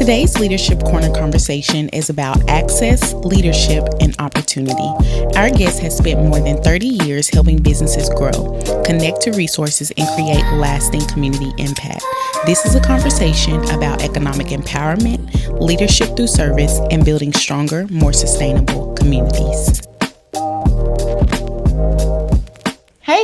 Today's Leadership Corner conversation is about access, leadership, and opportunity. Our guest has spent more than 30 years helping businesses grow, connect to resources, and create lasting community impact. This is a conversation about economic empowerment, leadership through service, and building stronger, more sustainable communities.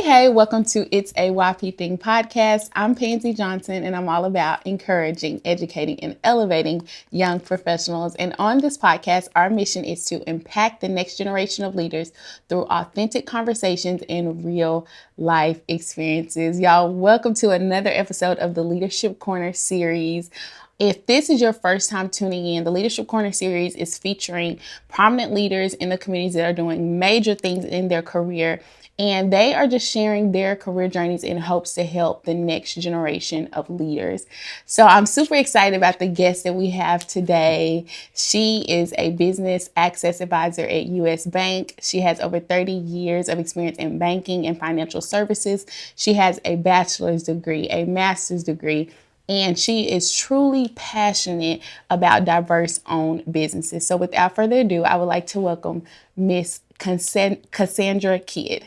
Hey, welcome to It's a YP Thing podcast. I'm Pansy Johnson, and I'm all about encouraging, educating, and elevating young professionals. And on this podcast, our mission is to impact the next generation of leaders through authentic conversations and real life experiences. Y'all, welcome to another episode of the Leadership Corner series. If this is your first time tuning in, the Leadership Corner series is featuring prominent leaders in the communities that are doing major things in their career. And they are just sharing their career journeys in hopes to help the next generation of leaders. So I'm super excited about the guest that we have today. She is a business access advisor at U.S. Bank. She has over 30 years of experience in banking and financial services. She has a bachelor's degree, a master's degree, and she is truly passionate about diverse-owned businesses. So without further ado, I would like to welcome Miss Cassandra Kidd.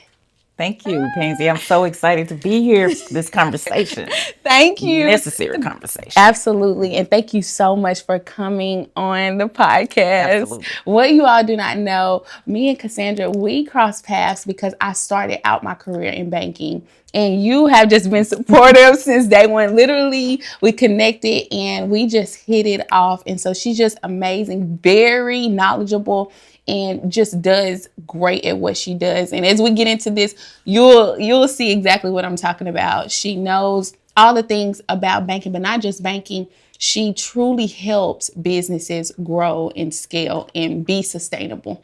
Thank you, Pansy. I'm so excited to be here for this conversation. Thank you. Necessary conversation. Absolutely. And thank you so much for coming on the podcast. Absolutely. What you all do not know, me and Cassandra, we crossed paths because I started out my career in banking. And you have just been supportive since day one. Literally, we connected and we just hit it off. And so she's just amazing, very knowledgeable, and just does great at what she does. And as we get into this, you'll see exactly what I'm talking about. She knows all the things about banking, but not just banking. She truly helps businesses grow and scale and be sustainable.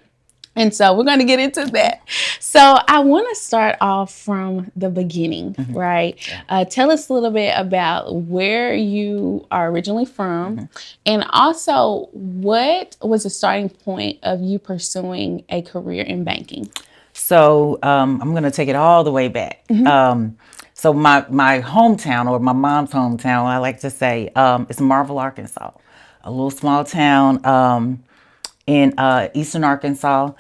And so we're going to get into that. So I want to start off from the beginning, right? Yeah. Tell us a little bit about where you are originally from, and also what was the starting point of you pursuing a career in banking? So I'm going to take it all the way back. So my hometown, or my mom's hometown, I like to say, is Marvel, Arkansas, a little small town in eastern Arkansas.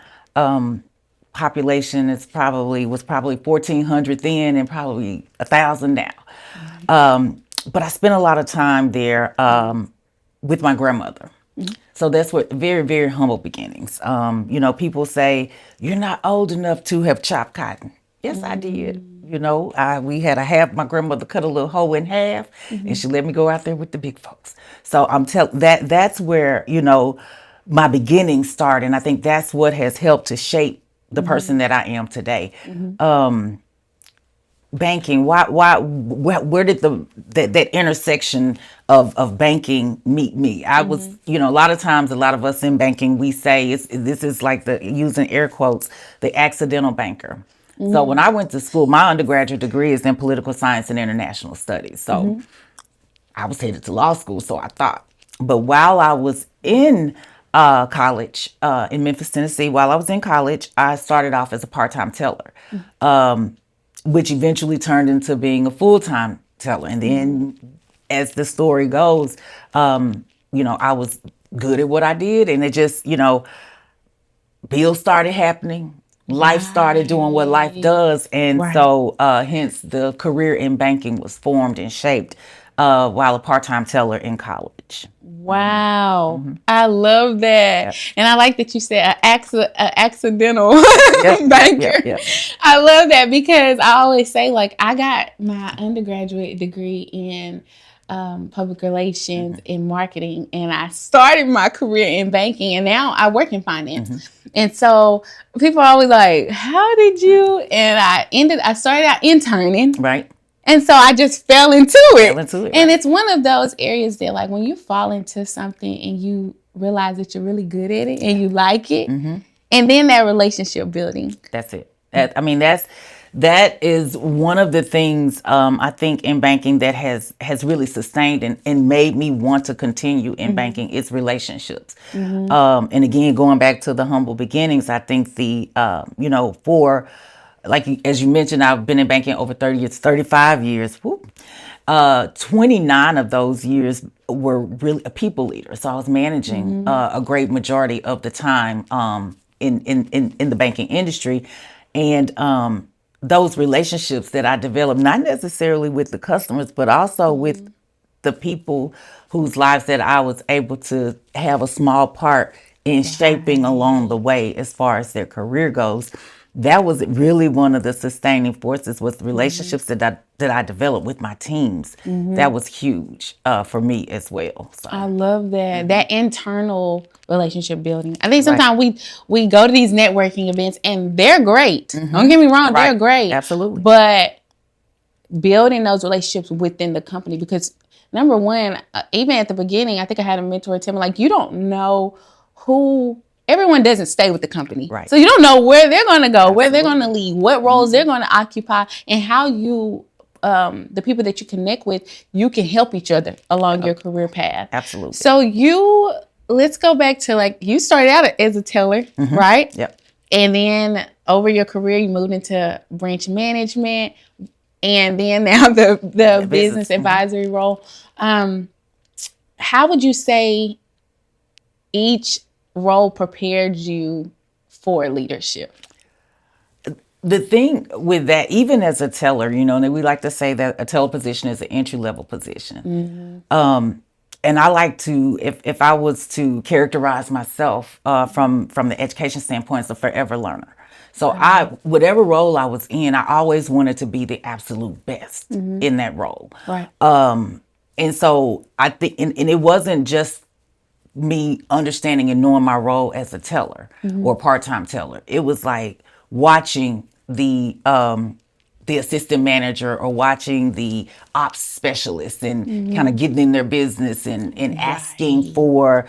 Population was probably 1,400 then and probably 1,000 now. But I spent a lot of time there with my grandmother. So that's what very, very humble beginnings. People say, you're not old enough to have chopped cotton. Yes, I did. We had my grandmother cut a little hoe in half and she let me go out there with the big folks. So that's where, my beginnings start, and I think that's what has helped to shape the person that I am today. Banking, where did that intersection of banking meet me? I was, a lot of times, a lot of us in banking, we say this is like using air quotes, the accidental banker. So when I went to school, my undergraduate degree is in political science and international studies. So I was headed to law school, so I thought. But while I was in college in Memphis, Tennessee. While I was in college, I started off as a part-time teller, which eventually turned into being a full-time teller. And then as the story goes, I was good at what I did, and it just, bills started happening. Life started doing what life does. And so hence the career in banking was formed and shaped while a part-time teller in college. Wow. I love that. Yep. And I like that you said accidental banker. Yep. I love that because I always say, I got my undergraduate degree in public relations and marketing, and I started my career in banking, and now I work in finance. And so people are always like, how did you? And I started out interning. Right. And so I just fell into it. Right. And it's one of those areas that, when you fall into something and you realize that you're really good at it and you like it, and then that relationship building. That's it. That is one of the things I think in banking that has really sustained and made me want to continue in banking is relationships. And again, going back to the humble beginnings, I think as you mentioned, I've been in banking over 30 years, 35 years. 29 of those years were really a people leader. So I was managing a great majority of the time in the banking industry. And those relationships that I developed, not necessarily with the customers, but also with the people whose lives that I was able to have a small part in shaping along the way as far as their career goes. That was really one of the sustaining forces, was the relationships that I developed with my teams. That was huge for me as well. So I love that. That internal relationship building. I think Right. sometimes we go to these networking events and they're great. Don't get me wrong, they're Right. great. Absolutely. But building those relationships within the company, because number one, even at the beginning, I think I had a mentor tell me, like, you don't know who, everyone doesn't stay with the company. Right. So you don't know where they're going to go, where they're Absolutely. going to lead, what roles they're going to occupy, and how you, the people that you connect with, you can help each other along your career path. Absolutely. So let's go back to, like, you started out as a teller, right? Yep. And then over your career, you moved into branch management, and then now the business advisory role. How would you say each role prepared you for leadership? The thing with that, even as a teller, we like to say that a teller position is an entry level position. And I like to, if I was to characterize myself from the education standpoint, as a forever learner. So whatever role I was in, I always wanted to be the absolute best in that role. Right. And so I think, and it wasn't just me understanding and knowing my role as a teller or part-time teller. It was like watching the assistant manager or watching the ops specialist and kind of getting in their business and asking for,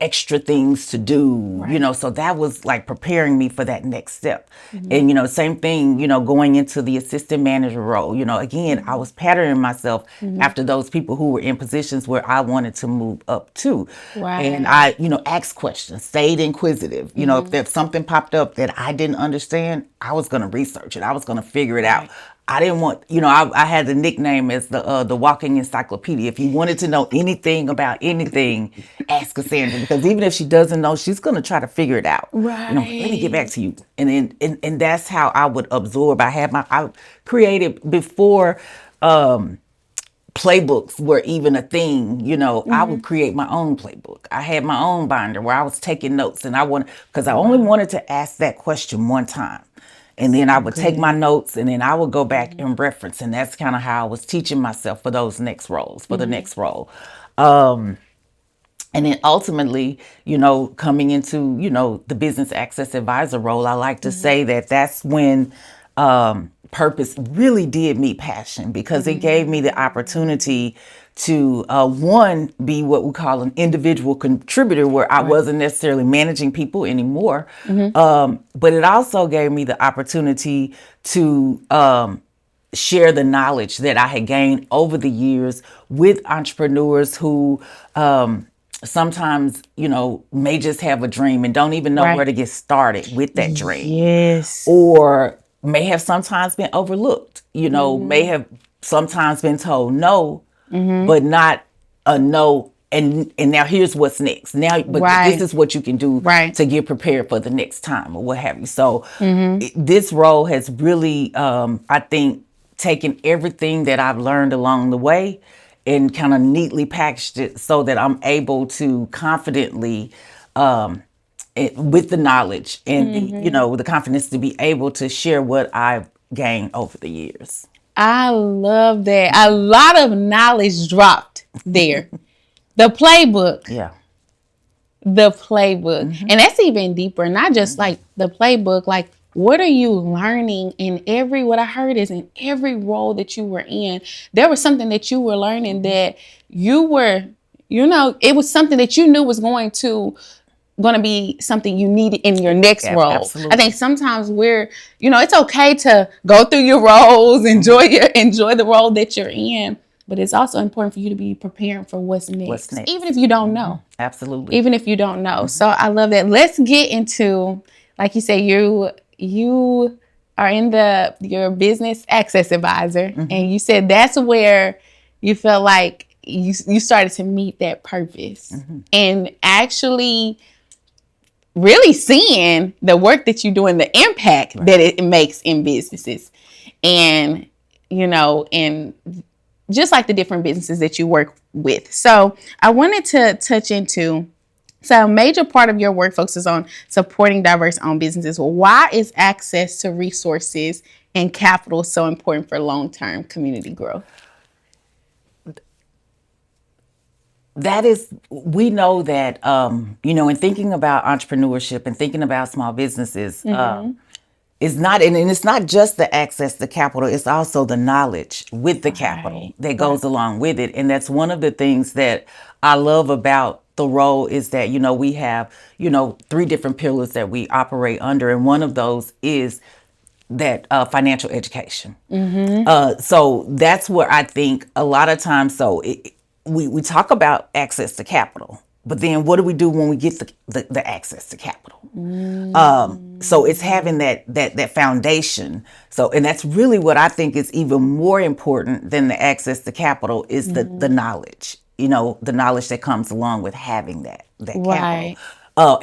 extra things to do, so that was like preparing me for that next step. And, same thing, going into the assistant manager role, again, I was patterning myself after those people who were in positions where I wanted to move up to. And I, asked questions, stayed inquisitive. If there's something popped up that I didn't understand, I was going to research it. I was going to figure it out. I didn't want, I had the nickname as the walking encyclopedia. If you wanted to know anything about anything, ask Cassandra, because even if she doesn't know, she's going to try to figure it out. Right. Let me get back to you. And that's how I would absorb. I created before, playbooks were even a thing, I would create my own playbook. I had my own binder where I was taking notes, and because I only wanted to ask that question one time. And then I would take my notes, and then I would go back and reference. And that's kind of how I was teaching myself for those next roles, for the next role. And then ultimately, coming into, the business access advisor role, I like to say that that's when purpose really did meet passion, because it gave me the opportunity to, one, be what we call an individual contributor, where I wasn't necessarily managing people anymore. But it also gave me the opportunity to share the knowledge that I had gained over the years with entrepreneurs who sometimes, may just have a dream and don't even know where to get started with that dream. Yes. Or may have sometimes been overlooked, may have sometimes been told no, but not a no. And now here's what's next. Now, but this is what you can do to get prepared for the next time or what have you. So this role has really, I think, taken everything that I've learned along the way and kind of neatly packaged it so that I'm able to confidently, with the knowledge and the confidence to be able to share what I've gained over the years. I love that. A lot of knowledge dropped there. The playbook. Yeah. The playbook. And that's even deeper. Not just like the playbook, like, what are you learning what I heard is in every role that you were in, there was something that you were learning that you were, it was something that you knew was going to be something you needed in your next role. Absolutely. I think sometimes it's okay to go through your roles, enjoy the role that you're in, but it's also important for you to be preparing for what's next. Even if you don't know. Absolutely. Even if you don't know. So I love that. Let's get into, like you say, you are in your business access advisor, and you said that's where you felt like you started to meet that purpose and actually really seeing the work that you do and the impact that it makes in businesses. And, and just like the different businesses that you work with. So I wanted to touch into, so a major part of your work focuses on supporting diverse owned businesses. Well, why is access to resources and capital so important for long-term community growth? That is, we know that, in thinking about entrepreneurship and thinking about small businesses, it's not, and it's not just the access to capital, it's also the knowledge with the capital that goes along with it. And that's one of the things that I love about the role is that, we have, 3 different pillars that we operate under. And one of those is that financial education. So that's where I think a lot of times, we talk about access to capital, but then what do we do when we get the access to capital? So it's having that foundation. So, and that's really what I think is even more important than the access to capital is the knowledge, the knowledge that comes along with having that capital.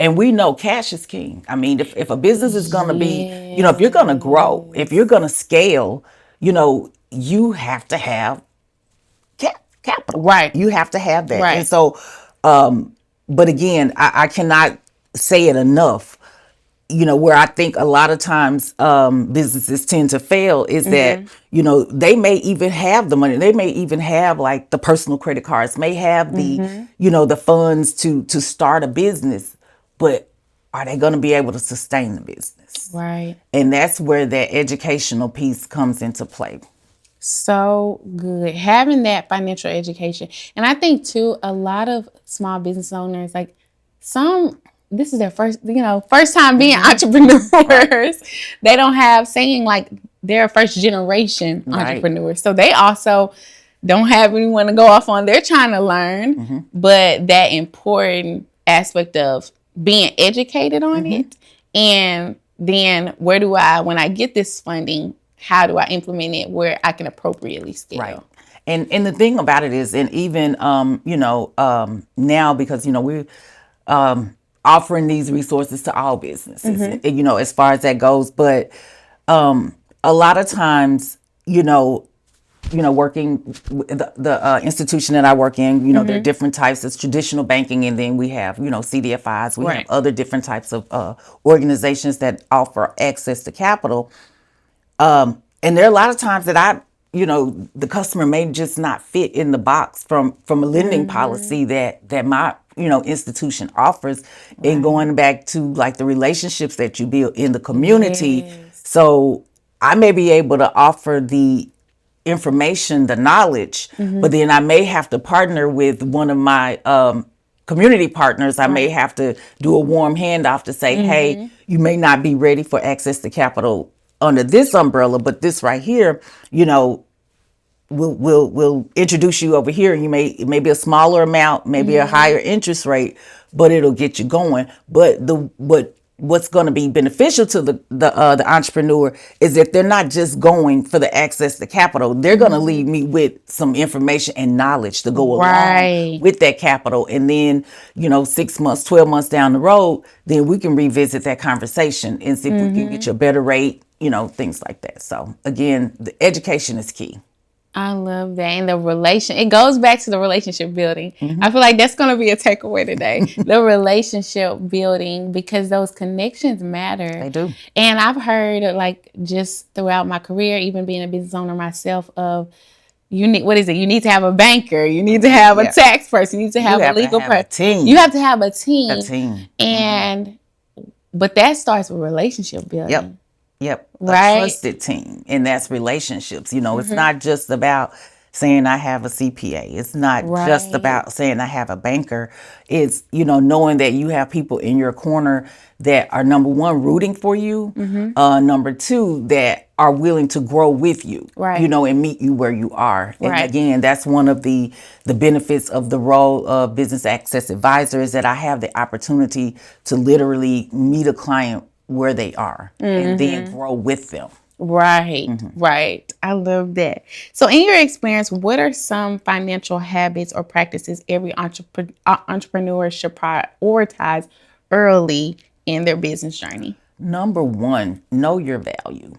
And we know cash is king. I mean, if a business is going to be, if you're going to grow, if you're going to scale, you have to have capital. Right. You have to have that. Right. And so, but again, I cannot say it enough. Where I think a lot of times businesses tend to fail is that, they may even have the money. They may even have like the personal credit cards, may have the, the funds to start a business, but are they going to be able to sustain the business? Right. And that's where that educational piece comes into play. So good. Having that financial education. And I think too, a lot of small business owners, like this is their first time being entrepreneurs. They don't have saying like they're a first generation entrepreneurs. So they also don't have anyone to go off on. They're trying to learn, but that important aspect of being educated on it. And then when I get this funding, how do I implement it where I can appropriately scale? Right. And the thing about it is, and even, now because, we're offering these resources to all businesses, as far as that goes. But a lot of times, working with the institution that I work in, there are different types. It's traditional banking, and then we have, CDFIs. We have other different types of organizations that offer access to capital. And there are a lot of times that the customer may just not fit in the box from a lending policy that my, institution offers, and going back to like the relationships that you build in the community. Yes. So I may be able to offer the information, the knowledge, but then I may have to partner with one of my community partners. I may have to do a warm handoff to say, hey, you may not be ready for access to capital under this umbrella, but this right here, we'll introduce you over here. You may, it may be a smaller amount, maybe a higher interest rate, but it'll get you going. But what's going to be beneficial to the entrepreneur is that they're not just going for the access to capital. They're going to leave me with some information and knowledge to go along with that capital. And then, 6 months, 12 months down the road, then we can revisit that conversation and see if we can get you a better rate, things like that. So again, the education is key. I love that. And it goes back to the relationship building. I feel like that's going to be a takeaway today. The relationship building, because those connections matter. They do. And I've heard like just throughout my career, even being a business owner myself, of you need to have a banker. You need to have a tax person. You need to have a legal person. You have to have a team. A team. And, but that starts with relationship building. Yep. Right. A trusted team. And that's relationships. It's not just about saying I have a CPA. It's not just about saying I have a banker. It's, knowing that you have people in your corner that are, number one, rooting for you. Number two, that are willing to grow with you, and meet you where you are. And again, that's one of the benefits of the role of business access advisor, is that I have the opportunity to literally meet a client where they are and then grow with them. Right, right. I love that. So, in your experience, what are some financial habits or practices every entrepreneur should prioritize early in their business journey? Number one, know your value.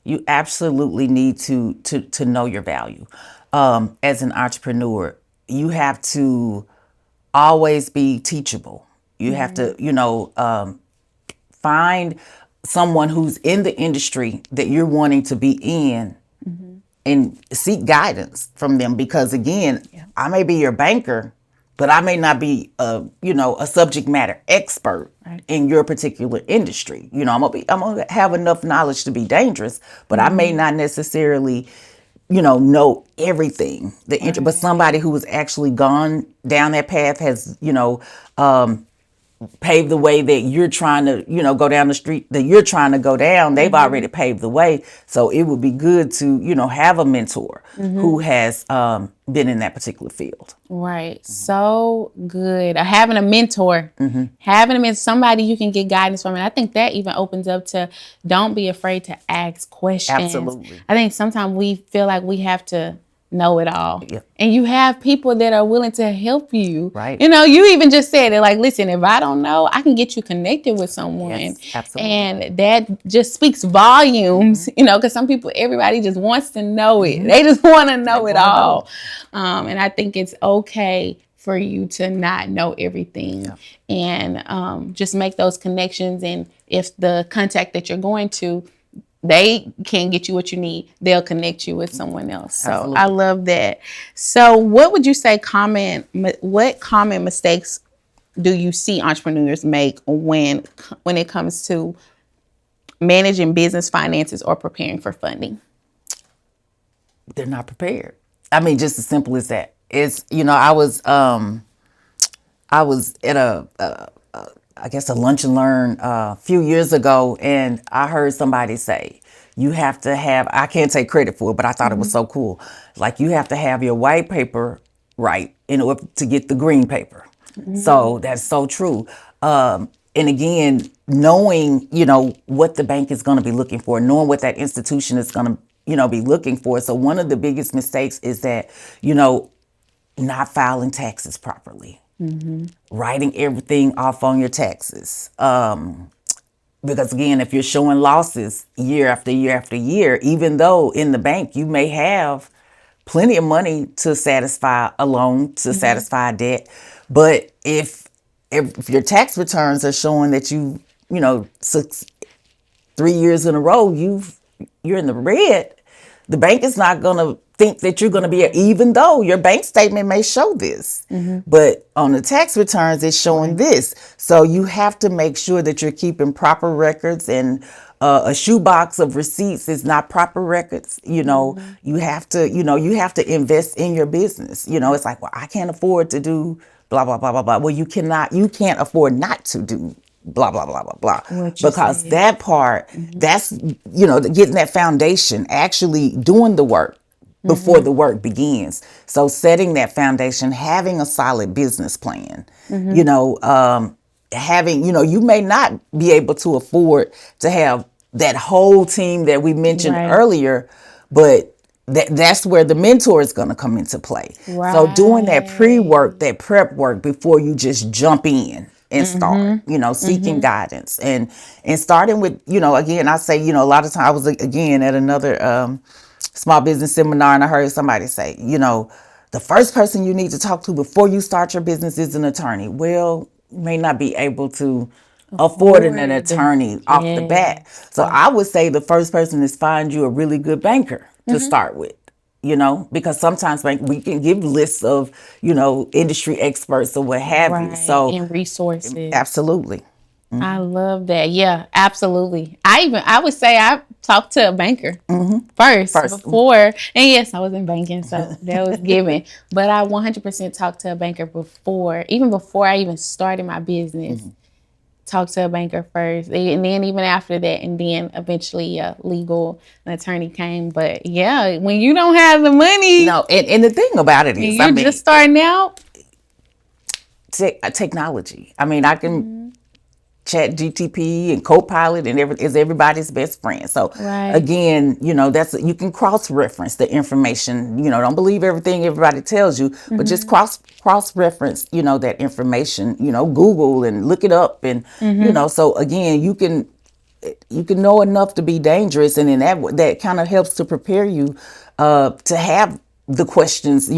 You absolutely need to know your value. As an entrepreneur, you have to always be teachable. You have to, find someone who's in the industry that you're wanting to be in and seek guidance from them, because again, I may be your banker, but I may not be a subject matter expert Right. in your particular industry. I'm gonna have enough knowledge to be dangerous, but I may not necessarily know everything. But somebody who has actually gone down that path has paved the way that you're trying to, go down the street that you're trying to go down. They've already paved the way. So it would be good to, have a mentor who has been in that particular field. Right. So good. Having a mentor, having a mentor, somebody you can get guidance from. And I think that even opens up to don't be afraid to ask questions. Absolutely. I think sometimes we feel like we have to know it all. Yeah. And you have people that are willing to help you. Right. You even just said it like, listen, if I don't know, I can get you connected with someone. Yes, absolutely. And that just speaks volumes, because some people, everybody just wants to know it. They just want to know it all. And I think it's okay for you to not know everything and just make those connections. And if the contact that you're going to, they can't get you what you need, they'll connect you with someone else. So Absolutely. I love that. So what would you say what common mistakes do you see entrepreneurs make when it comes to managing business finances or preparing for funding? They're not prepared. I mean, just as simple as that. It's, I was at I guess a lunch and learn a few years ago, and I heard somebody say, you have to have, I can't take credit for it, but I thought it was so cool. Like, you have to have your white paper right in order to get the green paper. So that's so true. And again, knowing, what the bank is going to be looking for, knowing what that institution is going to, be looking for. So one of the biggest mistakes is that, not filing taxes properly, writing everything off on your taxes. Because again, if you're showing losses year after year after year, even though in the bank you may have plenty of money to satisfy a loan, to satisfy a debt, but if your tax returns are showing that you know 3 years in a row you're in the red, the bank is not going to think that you're going to be, even though your bank statement may show this, but on the tax returns it's showing this. So you have to make sure that you're keeping proper records, and a shoebox of receipts is not proper records. You have to invest in your business. It's like, well, I can't afford to do blah blah blah blah blah. Well, you can't afford not to do blah blah blah blah blah, because that part, that's getting that foundation, actually doing the work before the work begins. So setting that foundation, having a solid business plan, having, you may not be able to afford to have that whole team that we mentioned earlier, but that's where the mentor is going to come into play. So doing that pre-work, that prep work before you just jump in and start, seeking guidance and starting with, again, I say, a lot of times I was again at another small business seminar, and I heard somebody say, the first person you need to talk to before you start your business is an attorney. Well, you may not be able to afford an attorney off the bat. So I would say the first person is find you a really good banker to start with. Because sometimes we can give lists of, industry experts or what have you. So, and resources. Absolutely. I love that. Yeah, absolutely. I would say I talked to a banker first before, and yes, I was in banking, so that was given. But I 100% talked to a banker even before I even started my business. Talk to a banker first, and then even after that, and then eventually an attorney came. But yeah, when you don't have the money, no, and the thing about it is, you're just starting out. Technology. I mean, I can Chat GTP and Copilot and is everybody's best friend. So Right. again, that's you can cross reference the information. Don't believe everything everybody tells you, but just Mm-hmm. cross reference, that information. Google and look it up, and Mm-hmm. so again, you can know enough to be dangerous, and then that kind of helps to prepare you to have the questions,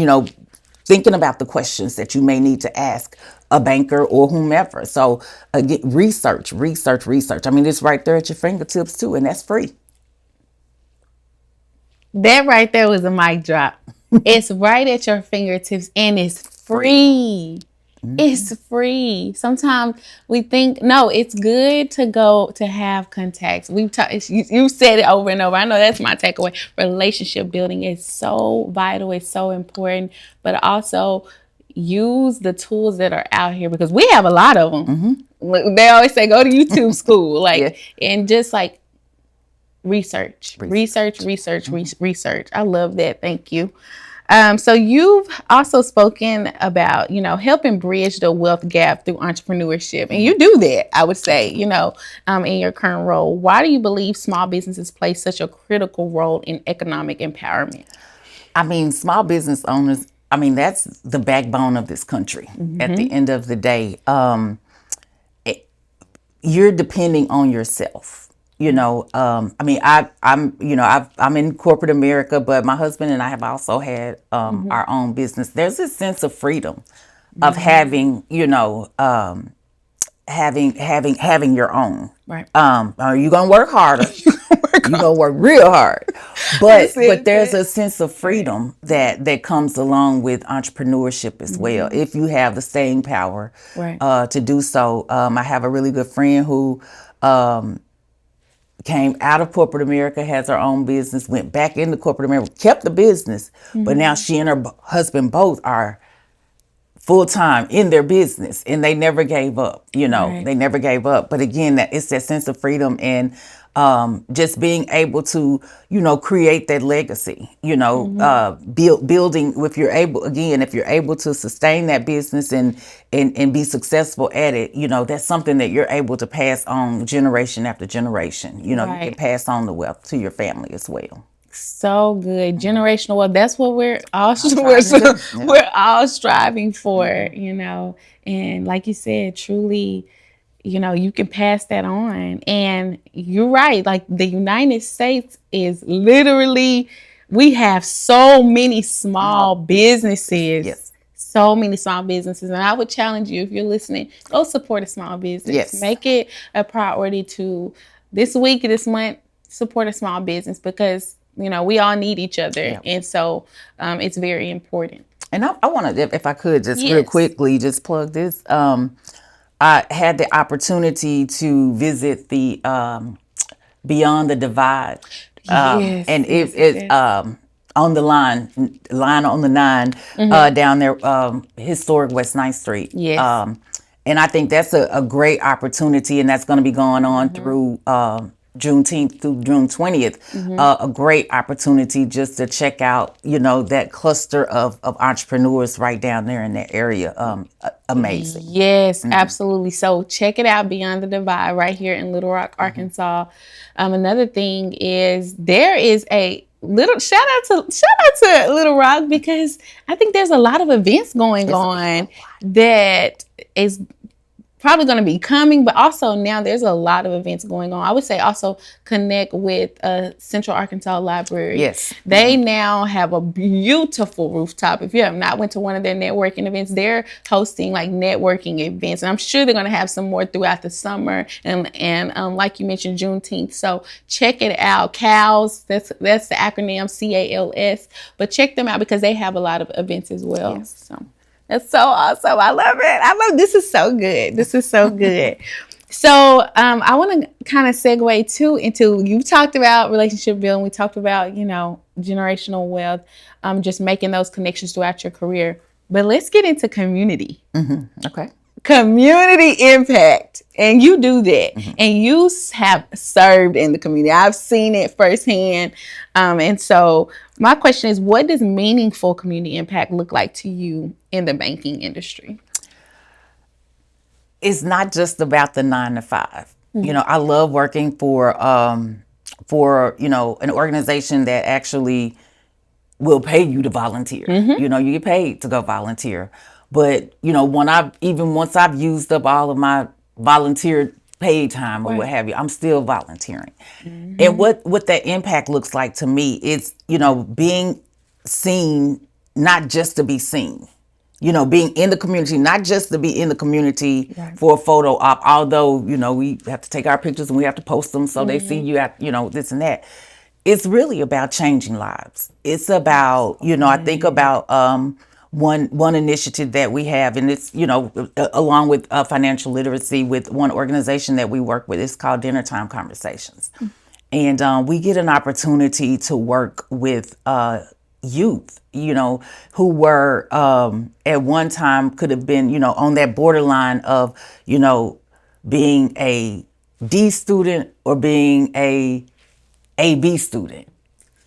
thinking about the questions that you may need to ask a banker or whomever. So again, research. I mean, it's right there at your fingertips too, and that's free. That right there was a mic drop. It's right at your fingertips and it's Free. free. It's free. Sometimes we think, no, it's good to go to have contacts. We've talked, you said it over and over. I know that's my takeaway. Relationship building is so vital, it's so important, but also use the tools that are out here because we have a lot of them. They always say, go to YouTube school, Yeah. and just research, research, Research. research, research. I love that. Thank you. So you've also spoken about, helping bridge the wealth gap through entrepreneurship. And you do that, I would say, in your current role. Why do you believe small businesses play such a critical role in economic empowerment? I mean, small business owners, I mean, that's the backbone of this country. At the end of the day, you're depending on yourself. I mean, I'm in corporate America, but my husband and I have also had our own business. There's a sense of freedom of having, having your own. Right. Are you gonna work harder? You're gonna work real hard, but there's a sense of freedom that comes along with entrepreneurship as well. If you have the staying power Right. to do so. I have a really good friend who came out of corporate America, has her own business, went back into corporate America, kept the business, but now she and her husband both are full time in their business, and they never gave up. Right. They never gave up. But again, it's that sense of freedom and just being able to, create that legacy. Building. If you're able to sustain that business and be successful at it, that's something that you're able to pass on generation after generation. You can pass on the wealth to your family as well. So good. Generational wealth. That's what we're all Yeah. we're all striving for, And like you said, truly, you can pass that on. And you're right. Like the United States is literally, we have so many small businesses. Yes. So many small businesses. And I would challenge you, if you're listening, go support a small business. Yes. Make it a priority to this week, this month, support a small business because we all need each other. Yeah. And so it's very important. And I want to, if I could, just real Yes. quickly, just plug this. I had the opportunity to visit the Beyond the Divide, Yes. and yes, it's yes. on the line on the 9 down there, historic West 9th Street. Yes. And I think that's a great opportunity, and that's going to be going on through Juneteenth through June 20th. A great opportunity just to check out, that cluster of entrepreneurs right down there in that area. Amazing. Yes, absolutely. So check it out, Beyond the Divide, right here in Little Rock, Arkansas. Another thing is there is a little shout out to Little Rock because I think there's a lot of events going on that is probably going to be coming, but also now there's a lot of events going on. I would say also connect with Central Arkansas Library. Yes. They now have a beautiful rooftop. If you have not went to one of their networking events, they're hosting like networking events. And I'm sure they're going to have some more throughout the summer. And like you mentioned, Juneteenth. So check it out. CALS, that's the acronym CALS. But check them out because they have a lot of events as well. Yes. So that's so awesome. I love it. This is so good. This is so good. So I want to kind of segue too into, you talked about relationship building. We talked about, generational wealth, just making those connections throughout your career. But let's get into community. Okay. Community impact. And you do that. And you have served in the community. I've seen it firsthand. And so my question is, what does meaningful community impact look like to you in the banking industry? it's not just about the 9 to 5. I love working for an organization that actually will pay you to volunteer. You get paid to go volunteer. But, once I've used up all of my volunteer paid time or what Right. have you, I'm still volunteering. And what that impact looks like to me is, being seen, not just to be seen. Being in the community, not just to be in the community Right. for a photo op, although, we have to take our pictures and we have to post them so they see you at, this and that. It's really about changing lives. It's about, I think about one initiative that we have, and it's, along with financial literacy with one organization that we work with. It's called Dinner Time Conversations. And we get an opportunity to work with youth, who were at one time could have been, on that borderline of, being a D student or being a B student.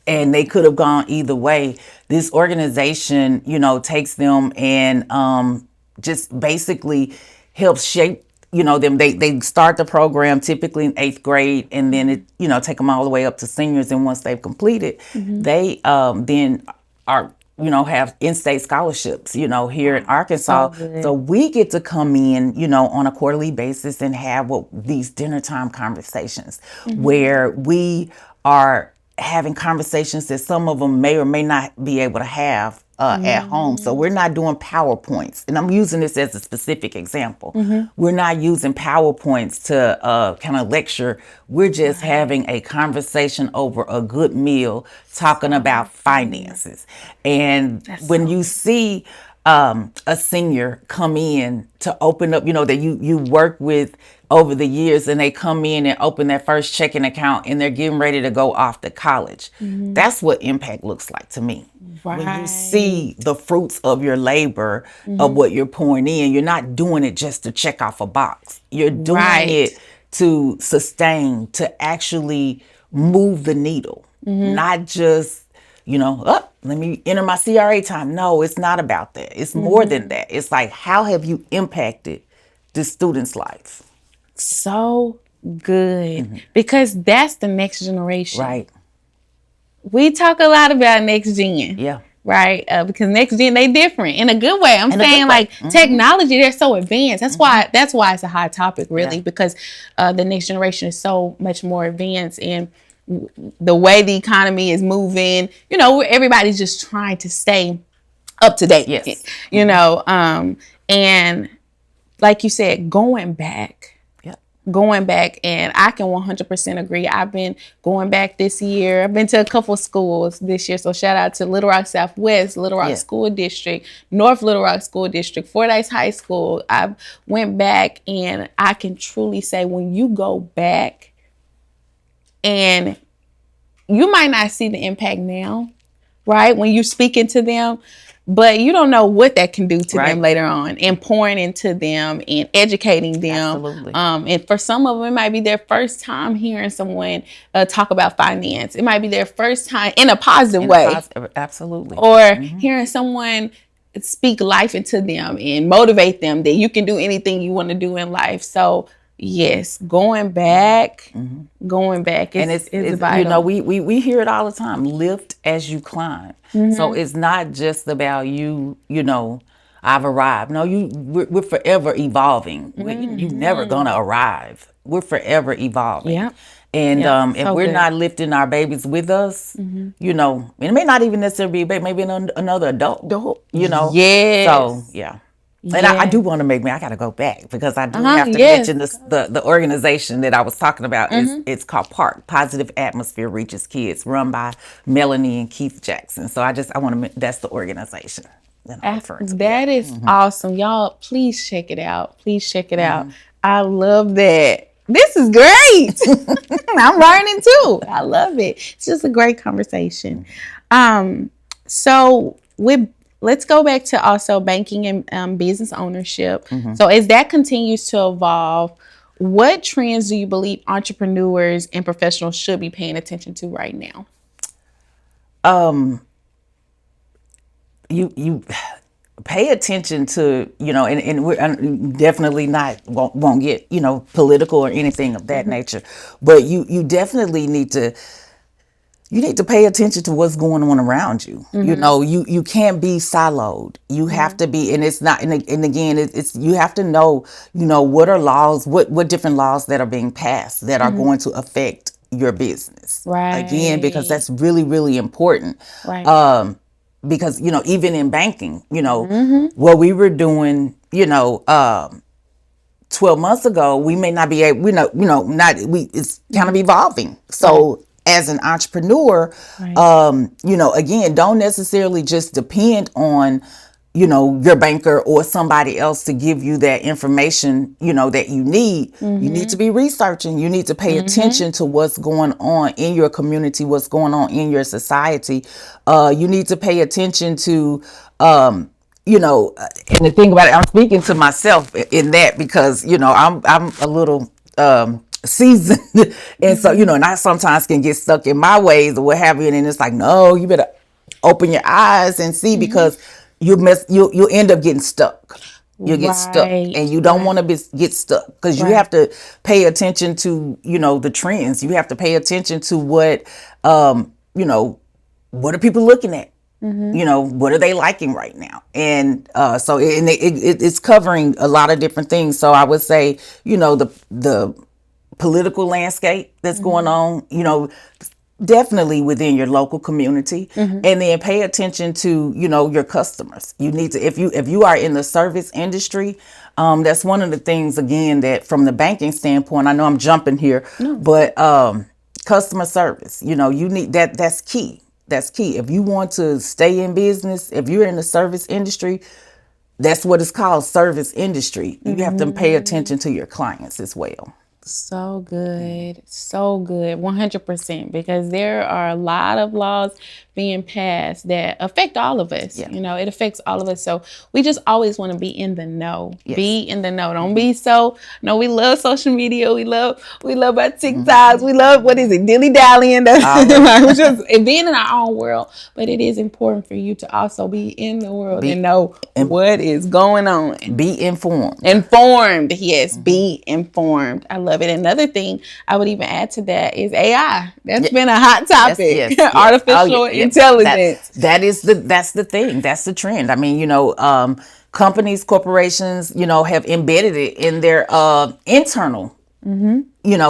And they could have gone either way. This organization, takes them and just basically helps shape, them. They start the program typically in 8th grade, and then take them all the way up to seniors. And once they've completed, they then are, have in-state scholarships, here in So Arkansas. So good. we get to come in, on a quarterly basis and have these dinner time conversations where we are having conversations that some of them may or may not be able to have at home. So we're not doing PowerPoints. And I'm using this as a specific example. We're not using PowerPoints to kind of lecture. We're just having a conversation over a good meal, talking about finances. And when So you see a senior come in to open up, that you work with over the years, and they come in and open their first checking account and they're getting ready to go off to college. That's what impact looks like to me. When you right. see the fruits of your labor, of what you're pouring in, you're not doing it just to check off a box. You're doing Right. it to sustain, to actually move the needle, not just, oh, let me enter my CRA time. No, it's not about that. It's more than that. It's like, how have you impacted the student's life? So good. Because that's the next generation. Right. We talk a lot about next gen, Yeah. right? Because next gen they different in a good way. I'm In a good saying way. like technology, they're so advanced. That's why it's a hot topic, Yeah. really, because the next generation is so much more advanced in the way the economy is moving. Everybody's just trying to stay up to date. Yes. And like you said, going back. Yeah. And I can 100% agree. I've been going back this year. I've been to a couple of schools this year. So shout out to Little Rock Southwest, Little Rock Yeah. School District, North Little Rock School District, Fordyce High School. I went back, and I can truly say when you go back, and you might not see the impact now, right? When you're speaking to them, but you don't know what that can do to them Right. later on, and pouring into them and educating them. Absolutely. And for some of them, it might be their first time hearing someone talk about finance. It might be their first time in a positive way, Absolutely. or hearing someone speak life into them and motivate them that you can do anything you want to do in life. So yes, going back And is you know, vital. we hear it all the time, lift as you climb. So it's not just about you, I've arrived. No, we're forever evolving. You're never gonna arrive. We're forever evolving. Yep. And Yep. if So we're good. not lifting our babies with us, and it may not even necessarily be a baby, maybe another adult. Yes. So yeah. And I do want to I got to go back because I do have to Yes. mention this, the organization that I was talking about. It's called PARK, Positive Atmosphere Reaches Kids, run by Melanie and Keith Jackson. So I want to, that's the organization that I'm referring to. That is awesome. Y'all, please check it out. Please check it out. I love that. This is great. I'm learning too. I love it. It's just a great conversation. So let's go back to also banking and business ownership. So as that continues to evolve, what trends do you believe entrepreneurs and professionals should be paying attention to right now? You pay attention to, and we're definitely not won't get, political or anything of that nature, but you definitely need to pay attention to what's going on around you. You can't be siloed. You have to be, and it's not, and again, it's you have to know, what are laws, what different laws that are being passed that are going to affect your business. Again, because Right. that's really, really important. Right. Because even in banking, what we were doing, 12 months ago, we may not be able, not, it's kind of evolving. Right. So as an entrepreneur, Right. again, don't necessarily just depend on, your banker or somebody else to give you that information, that you need. You need to be researching. You need to pay attention to what's going on in your community, what's going on in your society. You need to pay attention to, and the thing about it, I'm speaking to myself in that because, I'm a little seasoned. And so, and I sometimes can get stuck in my ways or what have you. And then it's like, no, you better open your eyes and see, because you'll end up getting stuck. You'll get stuck, Right. and you don't Right. want to get stuck, because you Right. have to pay attention to, the trends. You have to pay attention to what are people looking at? What are they liking right now? And so it's covering a lot of different things. So I would say, the political landscape that's going on, definitely within your local community, and then pay attention to, your customers. You need to, if you are in the service industry, that's one of the things, again, that from the banking standpoint, I know I'm jumping here, but customer service, you need that's key. That's key. If you want to stay in business, if you're in the service industry, that's what it's called, service industry. You have to pay attention to your clients as well. So good. So good. 100%. Because there are a lot of laws being passed that affect all of us. Yeah. It affects all of us. So we just always want to be in the know. Yes. Be in the know. Don't be so, no, we love social media. We love our TikToks. We love, what is it, dilly dallying. That's just and being in our own world. But it is important for you to also be in the world and know what is going on. Be informed. Informed, yes, be informed. I love it. Another thing I would even add to that is AI. That's been a hot topic. Yes. Artificial intelligence. That's the thing. That's the trend. I mean, companies, corporations, have embedded it in their internal,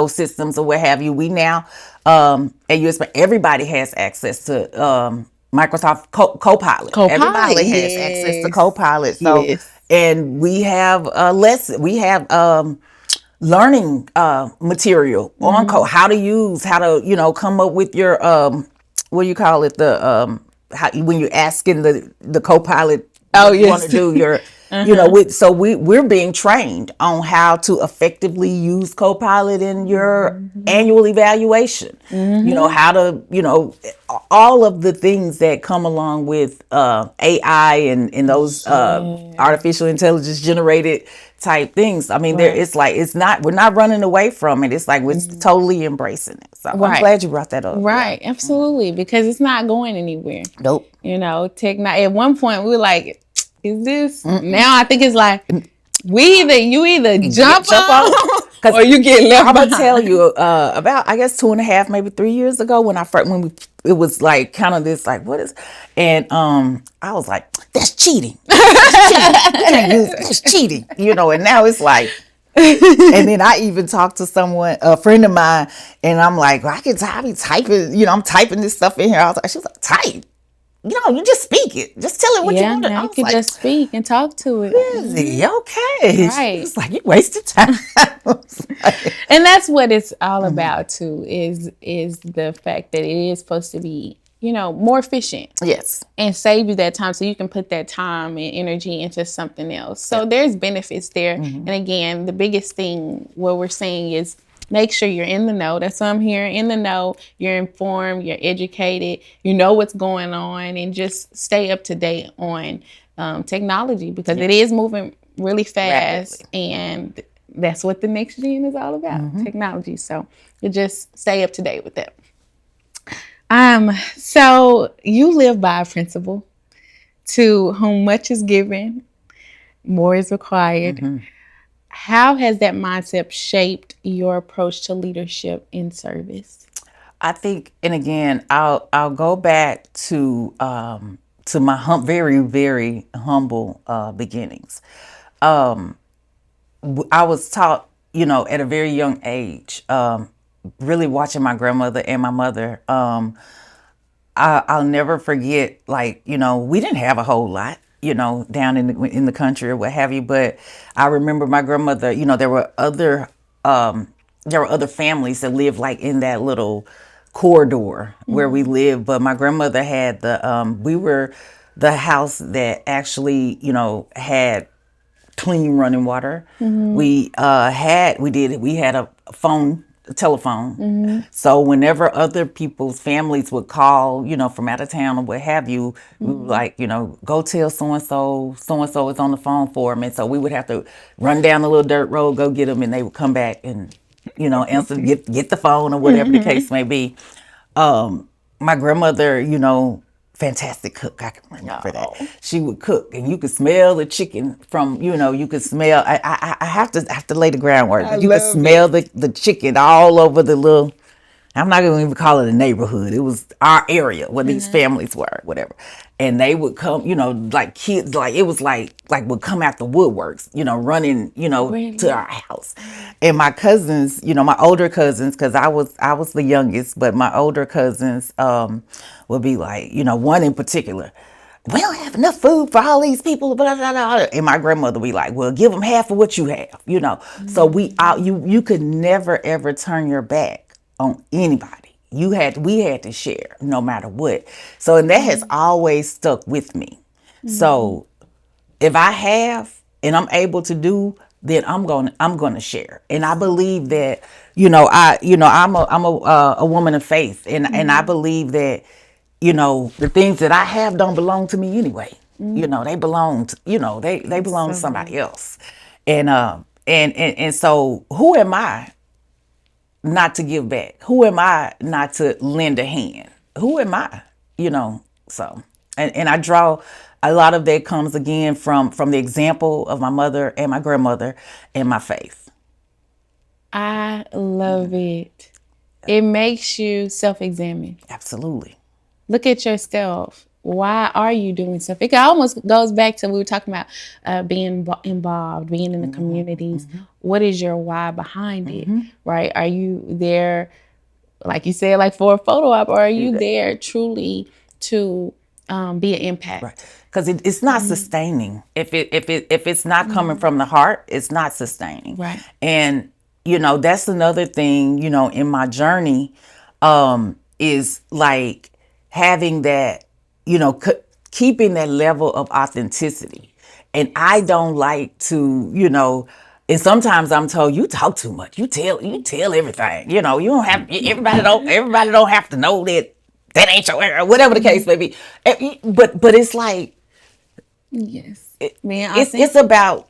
systems or what have you. We now at US, everybody has access to Microsoft Copilot. Everybody has access to Copilot. So, Yes. and we have we have learning material on code, how to come up with your what do you call it, the how, when you're asking the Copilot, Oh, you yes. want to do your so we're being trained on how to effectively use Copilot in your annual evaluation. How to all of the things that come along with AI and those artificial intelligence generated type things. I mean, Right. we're not running away from it. It's like we're totally embracing it. So I'm Right. glad you brought that up. Right, absolutely, because it's not going anywhere. Nope. At one point we were like, is this? Now I think it's like you either jump on or you get left I'm gonna behind. tell you about, I guess, 2.5, maybe 3 years ago, when it was like kind of this, like, what is, and I was like, that's cheating. That's cheating. You can't use it. That's cheating. And now it's like, and then I even talked to a friend of mine, and I'm like, well, I be typing, I'm typing this stuff in here. She was like, type. You just speak it. Just tell it what you Yeah, want to. now I you was can like, just speak and talk to it. busy, okay. Right. It's like, you wasted time. I was like, And that's what it's all about too, is the fact that it is supposed to be, more efficient yes. and save you that time so you can put that time and energy into something else. So there's benefits there. And again, the biggest thing, what we're saying is make sure you're in the know. That's what I'm hearing. In the know, you're informed, you're educated, you know what's going on, and just stay up to date on technology, because it is moving really fast. Rapidly. And that's what the next gen is all about, technology. So you just stay up to date with that. So you live by a principle to whom much is given, more is required. How has that mindset shaped your approach to leadership in service? I think, and again, I'll go back to my very very humble beginnings. I was taught, at a very young age, really watching my grandmother and my mother. I'll never forget, like, we didn't have a whole lot, down in the country or what have you. But I remember my grandmother. There were other families that lived like in that little corridor where we lived. But my grandmother had we were the house that actually, had clean running water. We had a phone, a telephone. So whenever other people's families would call, from out of town or what have you, we would like, go tell so and so is on the phone for them. And so we would have to run down the little dirt road, go get them, and they would come back and, answer, get the phone or whatever the case may be. My grandmother, fantastic cook. I can remember that. She would cook, and you could smell the chicken from, you could smell. I have to lay the groundwork. You could smell the chicken all over the little. I'm not gonna even call it a neighborhood. It was our area where these families were, whatever. And they would come, like kids, like it was like would come out the woodworks, running, to our house. And my cousins, my older cousins, because I was the youngest, but my older cousins would be like, one in particular. We don't have enough food for all these people, blah, blah, blah. And my grandmother would be like, well, give them half of what you have. So you could never ever turn your back on anybody. We had to share no matter what. So, and that has always stuck with me. So if I have and I'm able to do, then I'm going to share. And I believe that, I'm a woman of faith, and I believe that, the things that I have don't belong to me anyway. They belong to, they belong to somebody else. And so who am I not to give back? Who am I not to lend a hand? Who am I? So and I draw a lot of that comes again from the example of my mother and my grandmother and my faith. I love it. It makes you self-examine. Absolutely. Look at yourself. Why are you doing stuff? It almost goes back to we were talking about being involved, being in the communities. What is your why behind it, right? Are you there, like you said, like for a photo op, or are you there truly to be an impact? Right. Because it's not sustaining. If it's not coming from the heart, it's not sustaining. Right. And that's another thing, in my journey, is like having that, keeping that level of authenticity. And I don't like to, and sometimes I'm told you talk too much. You tell everything. You don't have everybody don't have to know that ain't your area, whatever the case may be. But it's like Yes. Man, it's about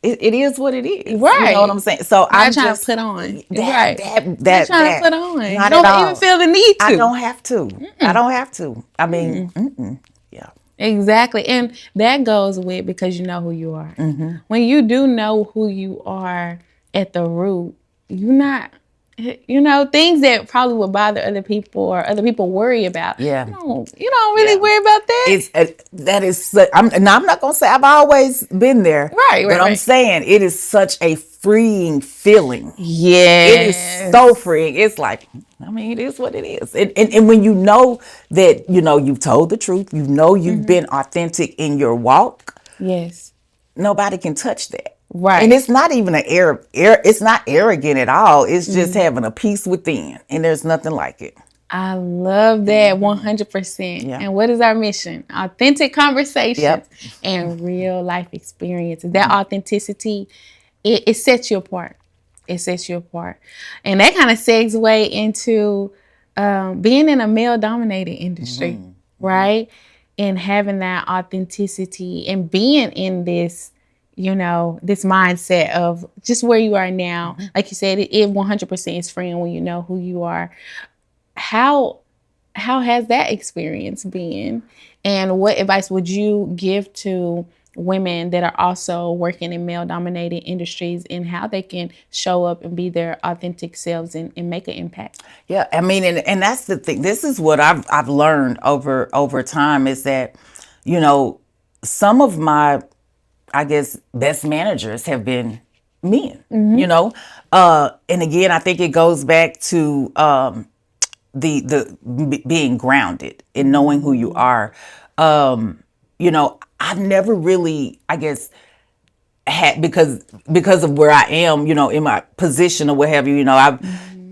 it is what it is. Right. You know what I'm saying? So I'm trying just to put on. that Not trying to put on. Not Don't at all. even feel the need to. I don't have to. I don't have to. I mean, yeah. Exactly. And that goes with because you know who you are. When you do know who you are at the root, you're not, things that probably would bother other people or other people worry about. Yeah. You don't really worry about that. I'm not gonna say I've always been there, Right, but I'm saying it is such a freeing feeling. Yes. It is so freeing. It's like, I mean, it is what it is. And when you know that, you've told the truth, you've been authentic in your walk, Yes. nobody can touch that. Right. And it's not even it's not arrogant at all. It's just having a peace within. And there's nothing like it. I love that 100%. Yeah. And what is our mission? Authentic conversations Yep. and real life experiences. That authenticity, it sets you apart. It sets you apart. And that kind of segue into being in a male-dominated industry, right? And having that authenticity and being in this, this mindset of just where you are now. Like you said, it 100% is freeing when you know who you are. How how has that experience been? And what advice would you give to women that are also working in male dominated industries and how they can show up and be their authentic selves and make an impact? Yeah, I mean, and that's the thing. This is what I've learned over time is that, you know, some of my, I guess, best managers have been men. You know, and again, I think it goes back to being grounded and knowing who you are. You know, I've never really, I guess, had because of where I am, you know, in my position or what have you. You know, I've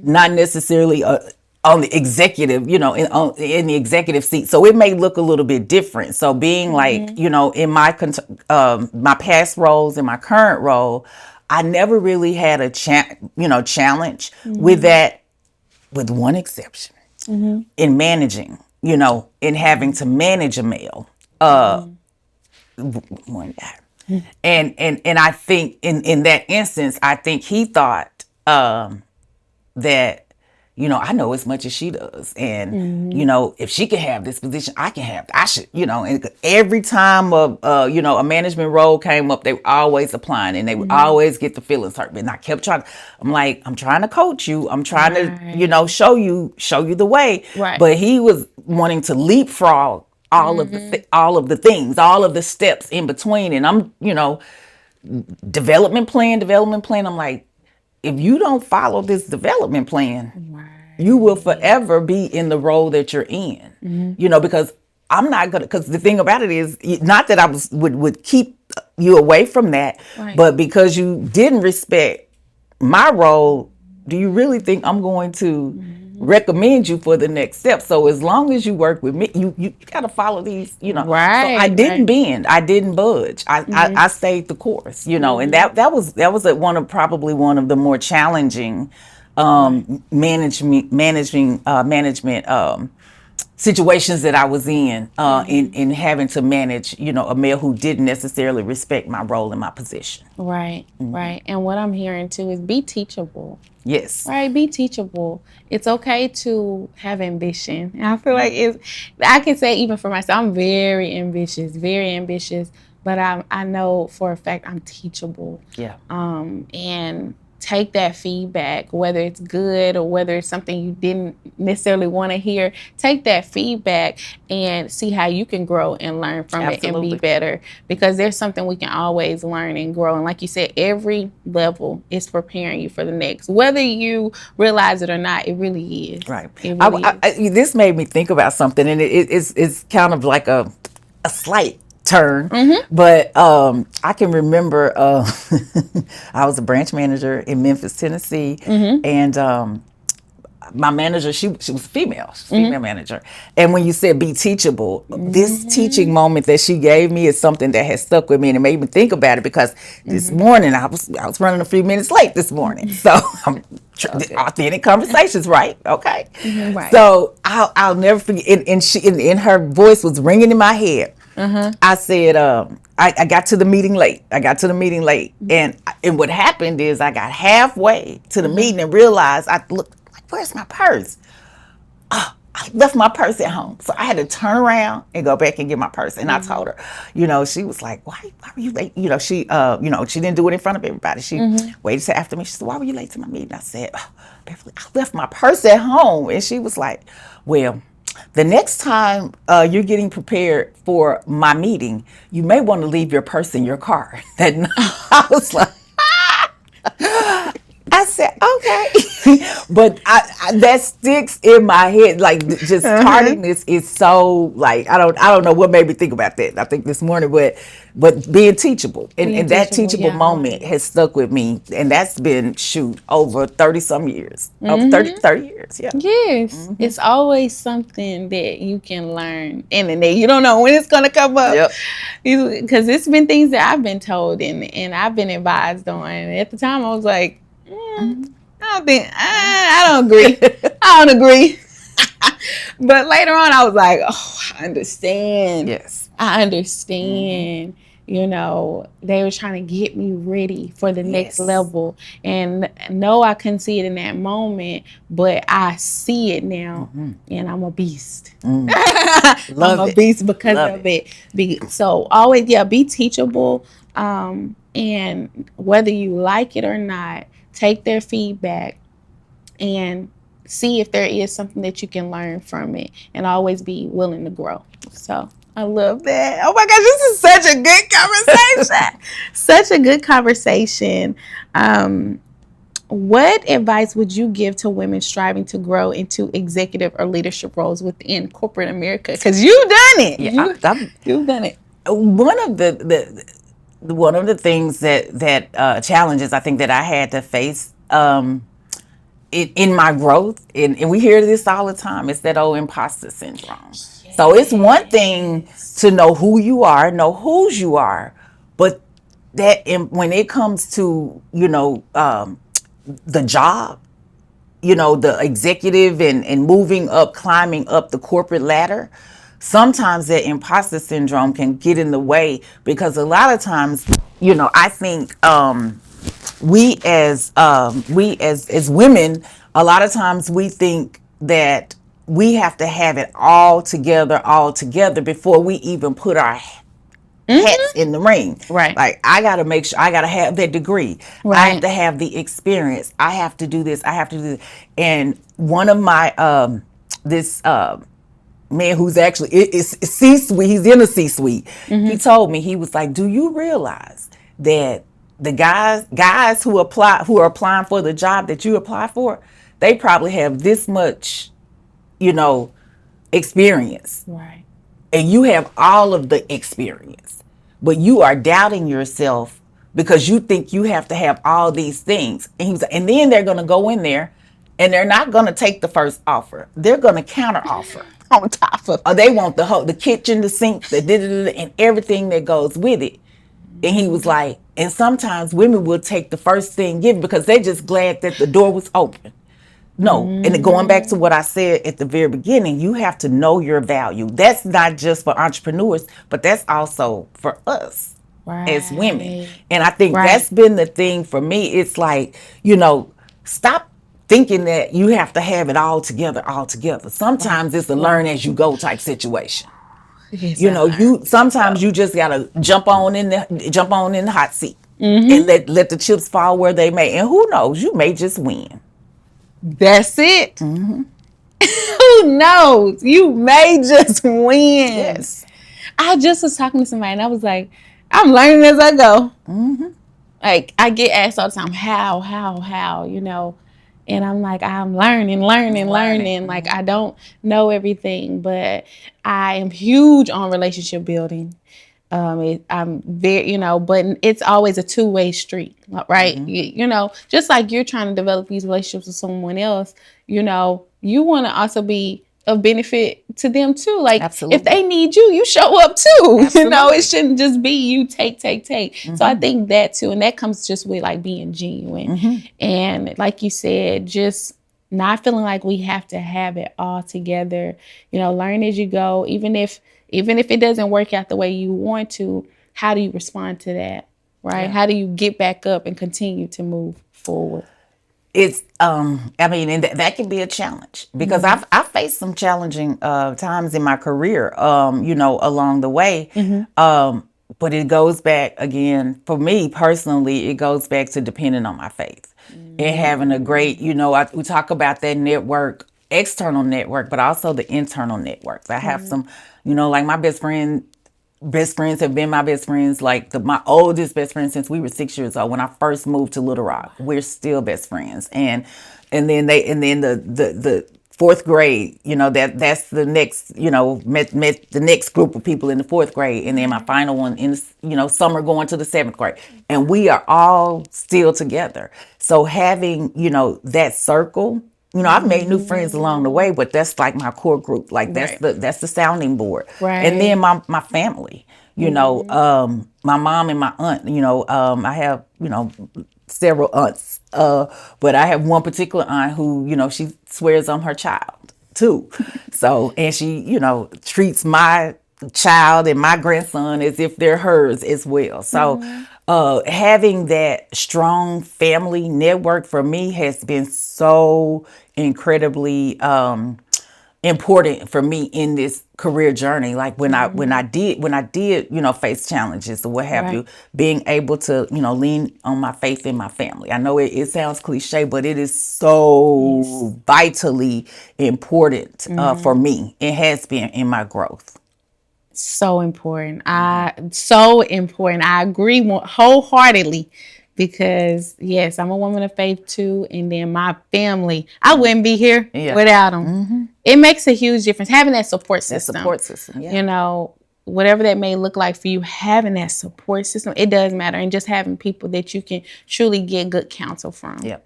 not necessarily on the executive, you know, in the executive seat, so it may look a little bit different. So being like, you know, in my my past roles and my current role, I never really had a challenge with that, with one exception, in managing, you know, in having to manage a male, one guy. And I think in that instance, I think he thought that, you know, I know as much as she does, and you know, if she can have this position, I can have. I should, you know. And every time you know, a management role came up, they were always applying, and they would always get the feelings hurt. And I kept trying. I'm like, I'm trying to coach you. I'm trying to, you know, show you the way. Right. But he was wanting to leapfrog all of all of the things, all of the steps in between, and I'm, you know, development plan. I'm like, if you don't follow this development plan, you will forever be in the role that you're in. You know, because I'm not gonna. Because the thing about it is, not that I would keep you away from that, but because you didn't respect my role, do you really think I'm going to recommend you for the next step? So as long as you work with me, you got to follow these, you know. So I didn't bend, I didn't budge. I stayed the course, you know, and that was probably one of the more challenging management situations that I was in having to manage, you know, a male who didn't necessarily respect my role and my position. Right. And what I'm hearing too is be teachable. Yes. Right, be teachable. It's okay to have ambition. And I feel like I can say even for myself, I'm very ambitious, but I know for a fact I'm teachable. Yeah. And take that feedback, whether it's good or whether it's something you didn't necessarily want to hear. Take that feedback and see how you can grow and learn from it and be better, because there's something we can always learn and grow. And like you said, every level is preparing you for the next, whether you realize it or not. It really is. Right. It really is. This made me think about something, and it's kind of like a slight turn, but I can remember I was a branch manager in Memphis, Tennessee, and my manager, she was female, female manager. And when you said be teachable, this teaching moment that she gave me is something that has stuck with me, and it made me think about it, because this morning I was running a few minutes late this morning, so authentic conversations, right? Okay. Right. So I'll never forget, and her voice was ringing in my head. I said, I got to the meeting late. And what happened is I got halfway to the meeting and realized, I looked like, where's my purse? Oh, I left my purse at home. So I had to turn around and go back and get my purse. And I told her, you know, she was like, why were you late? You know, she didn't do it in front of everybody. She waited till after me. She said, why were you late to my meeting? I said, Beverly, I left my purse at home. And she was like, well, the next time you're getting prepared for my meeting, you may want to leave your purse in your car. I was like, I said, okay. But that sticks in my head. Like, just tardiness is so, like, I don't know what made me think about that. I think this morning, but being teachable. And that teachable moment has stuck with me. And that's been, over 30 some years. Over 30 years, yeah. Yes. It's always something that you can learn. And then you don't know when it's going to come up. Because it's been things that I've been told and I've been advised on. And at the time, I was like, I don't agree. I don't agree. But later on, I was like, oh, I understand. Yes. I understand. they were trying to get me ready for the next Yes. level. And no, I couldn't see it in that moment, but I see it now, and I'm a beast. I'm Love a it. beast because Love of it. it. So always, yeah, be teachable. And whether you like it or not, take their feedback and see if there is something that you can learn from it, and always be willing to grow. So I love that. Oh my gosh, this is such a good conversation. Such a good conversation. Um, what advice would you give to women striving to grow into executive or leadership roles within corporate America? Because you've done it. Yeah, You've done it. one of one of the things that challenges I think that I had to face in my growth, and we hear this all the time, it's that old imposter syndrome. So it's one thing Yes. to know who you are, know whose you are, but when it comes to the job, the executive and moving up, climbing up the corporate ladder, sometimes that imposter syndrome can get in the way, because a lot of times, I think we as women, a lot of times we think that we have to have it all together before we even put our hats Mm-hmm. in the ring. Right. Like, I got to make sure I got to have that degree. I have Right. to have the experience. I have to do this. I have to do this. And one of my this man who's actually is C-suite, he's in a C-suite. He Mm-hmm. told me, he was like, "Do you realize that the guys who are applying for the job that you apply for, they probably have this much, you know, experience, Right. and you have all of the experience, but you are doubting yourself because you think you have to have all these things." And he was, and then they're going to go in there, and they're not going to take the first offer. They're going to counter offer. On top of Or they want the kitchen, the sink, the and everything that goes with it. And he was like, and sometimes women will take the first thing given because they're just glad that the door was open. No, and going back to what I said at the very beginning, you have to know your value. That's not just for entrepreneurs, but that's also for us as women. right. And I think Right. that's been the thing for me. It's like, stop thinking that you have to have it all together, all together. Right. Sometimes it's a Right. learn as you go type situation. Yes, I learned. You sometimes you just gotta jump on in the hot seat and Mm-hmm. let the chips fall where they may. And who knows, you may just win. That's it. Who knows? You may just win. Yes. I just was talking to somebody and I was like, I'm learning as I go. Like, I get asked all the time, how, and I'm like, I'm learning, learning, Learning. learning. Like, I don't know everything, but I am huge on relationship building. I'm very, but it's always a two-way street, right? Just like you're trying to develop these relationships with someone else, you want to also be of benefit to them too. Like, if Absolutely. they need you, you show up too. It Absolutely. shouldn't just be you take, take, take. So I think that too, and that comes just with like being genuine, and like you said, just not feeling like we have to have it all together. Learn as you go. Even if it doesn't work out the way you want to, how do you respond to that? Right? Yeah. How do you get back up and continue to move forward? It's I mean, and that can be a challenge because I've faced some challenging times in my career, along the way. But it goes back again, for me personally, it goes back to depending on my faith and having a great, we talk about that network, external network, but also the internal networks. I have some, like my best friends have been my best friends, like my oldest best friend since we were 6 years old. When I first moved to Little Rock, we're still best friends. And then the fourth grade, that's the next, met the next group of people in the fourth grade. And then my final one in summer going to the seventh grade, and we are all still together. So having, that circle, I've made new friends along the way, but that's like my core group. Like, Right. that's the sounding board. And then Right. my family, my mom and my aunt, I have, several aunts. But I have one particular aunt who, she swears I'm her child too. So, and she, treats my child and my grandson as if they're hers as well. So having that strong family network for me has been so incredibly important for me in this career journey. Like when I did face challenges or what have you, Right. being able to lean on my faith in my family. I know it sounds cliche, but it is so Yes. vitally important for me. It has been in my growth. So important. So important. I agree wholeheartedly because yes, I'm a woman of faith too, and then my family. I wouldn't be here Yeah, without them. It makes a huge difference having that support that system. support system. Yeah. You know, whatever that may look like for you, having that support system, it does matter, and just having people that you can truly get good counsel from. Yeah.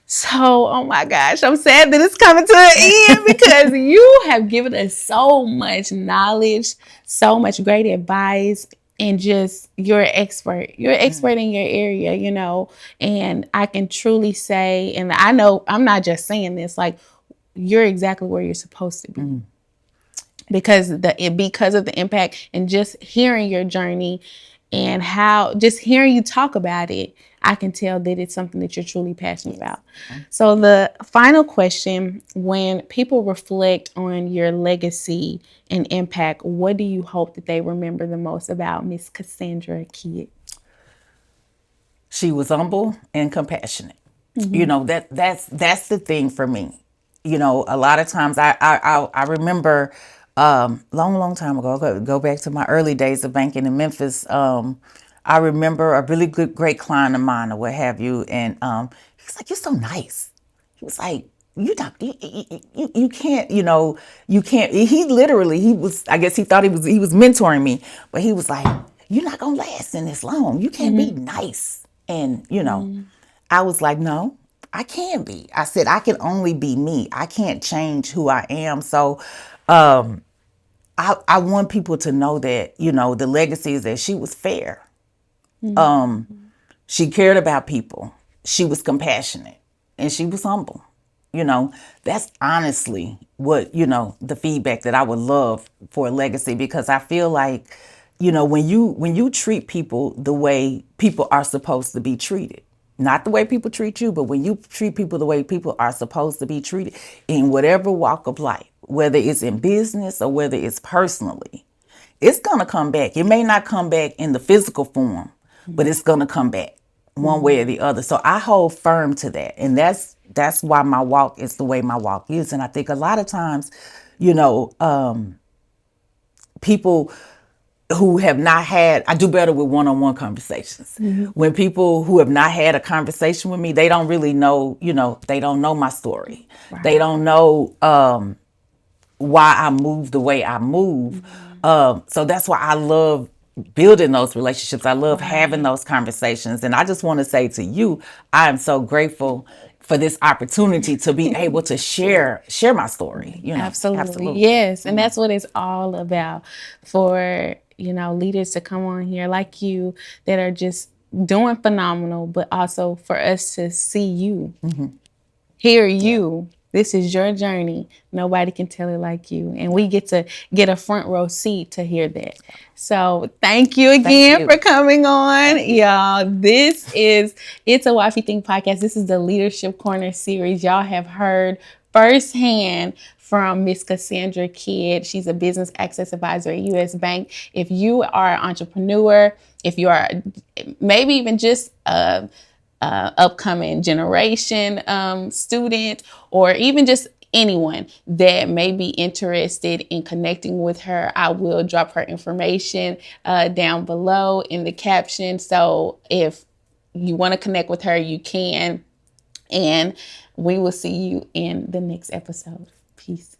So, oh my gosh, I'm sad that it's coming to an end because you have given us so much knowledge, so much great advice, and just you're an expert. You're an expert in your area, and I can truly say, and I know I'm not just saying this, like you're exactly where you're supposed to be because of the impact and just hearing your journey and how just hearing you talk about it, I can tell that it's something that you're truly passionate Yes. about. So the final question, when people reflect on your legacy and impact, what do you hope that they remember the most about Miss Cassandra Kidd? She was humble and compassionate. That's the thing for me. A lot of times I remember long time ago. Go back to my early days of banking in Memphis. I remember a really great client of mine or what have you, and he's like, "You're so nice." He was like, "You not you can't you can't." He was, I guess he thought he was mentoring me, but he was like, "You're not gonna last in this long. You can't be nice." And I was like, "No, I can be." I said, "I can only be me. I can't change who I am." So I want people to know that the legacy is that she was fair. She cared about people. She was compassionate, and she was humble. That's honestly what, the feedback that I would love for a legacy, because I feel like, when you treat people the way people are supposed to be treated, not the way people treat you, but when you treat people the way people are supposed to be treated in whatever walk of life, whether it's in business or whether it's personally, it's going to come back. It may not come back in the physical form, but it's going to come back one way or the other. So I hold firm to that. And that's why my walk is the way my walk is. And I think a lot of times, you know, people who have not had, I do better with one-on-one conversations. When people who have not had a conversation with me, they don't really know, they don't know my story. They Right. don't know why I move the way I move. So that's why I love building those relationships. I love having Right. those conversations. And I just want to say to you, I am so grateful for this opportunity to be able to share my story. Absolutely. Absolutely. Yes. And that's what it's all about for, leaders to come on here like you that are just doing phenomenal, but also for us to see you, hear Yeah. you. This is your journey. Nobody can tell it like you. And we get to get a front row seat to hear that. So thank you Thank again you. for coming on. Thank you. Y'all, this is It's a Wifey Thing podcast. This is the Leadership Corner series. Y'all have heard firsthand from Miss Cassandra Kidd. She's a business access advisor at US Bank. If you are an entrepreneur, if you are maybe even just a upcoming generation student, or even just anyone that may be interested in connecting with her, I will drop her information down below in the caption. So if you want to connect with her, you can. And we will see you in the next episode. Peace.